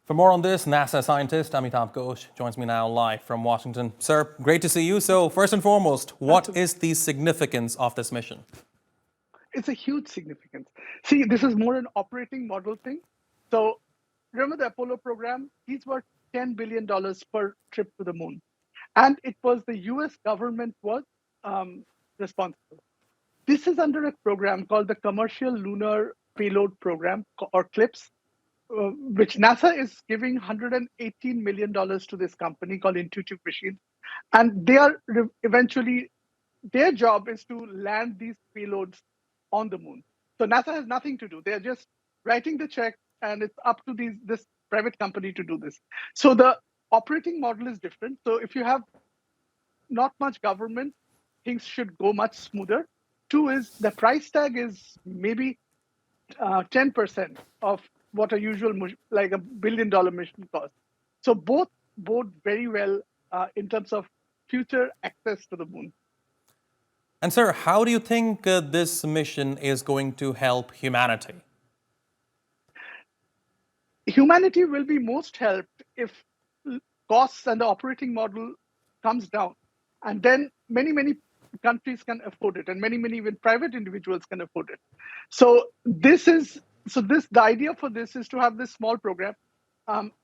For more on this, NASA scientist Amitabha Ghosh joins me now live from Washington. Sir, great to see you. So first and foremost, what is the significance of this mission? It's a huge significance. See, this is more an operating model thing. So remember the Apollo program? These were $10 billion per trip to the moon. And it was the US government was responsible. This is under a program called the Commercial Lunar Payload Program, or CLIPS, which NASA is giving $118 million to this company called Intuitive Machines. And they are eventually, their job is to land these payloads on the moon. So NASA has nothing to do. They're just writing the check, and it's up to this private company to do this. So the operating model is different. So if you have not much government, things should go much smoother. Two is the price tag is maybe 10% of what a usual, like $1 billion mission costs. So both bode very well in terms of future access to the moon. And sir, how do you think this mission is going to help humanity? Humanity will be most helped if costs and the operating model comes down. And then many countries can afford it, and many even private individuals can afford it. So the idea for this is to have this small program.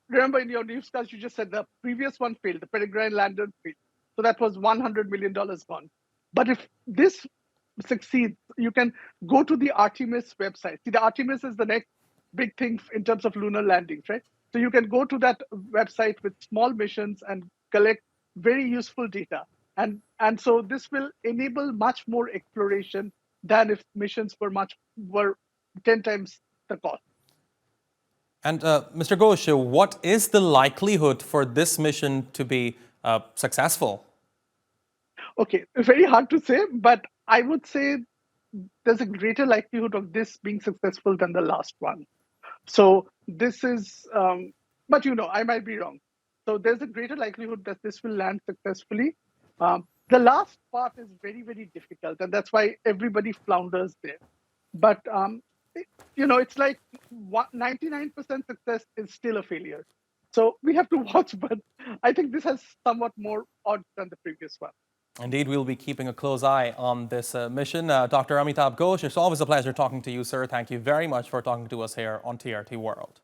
Remember in your newscast, you just said the previous one failed, the Peregrine lander failed. So that was $100 million gone. But if this succeeds, you can go to the Artemis website. See, the Artemis is the next big thing in terms of lunar landings, right? So you can go to that website with small missions and collect very useful data. And so this will enable much more exploration than if missions were 10 times the cost. And Mr. Ghosh, what is the likelihood for this mission to be successful? Okay, very hard to say, but I would say there's a greater likelihood of this being successful than the last one. So this is, but I might be wrong. So there's a greater likelihood that this will land successfully. The last part is very difficult, and that's why everybody flounders there. But it's like 99% success is still a failure. So we have to watch, but I think this has somewhat more odds than the previous one. Indeed, we'll be keeping a close eye on this mission. Dr. Amitabha Ghosh, it's always a pleasure talking to you, sir. Thank you very much for talking to us here on TRT World.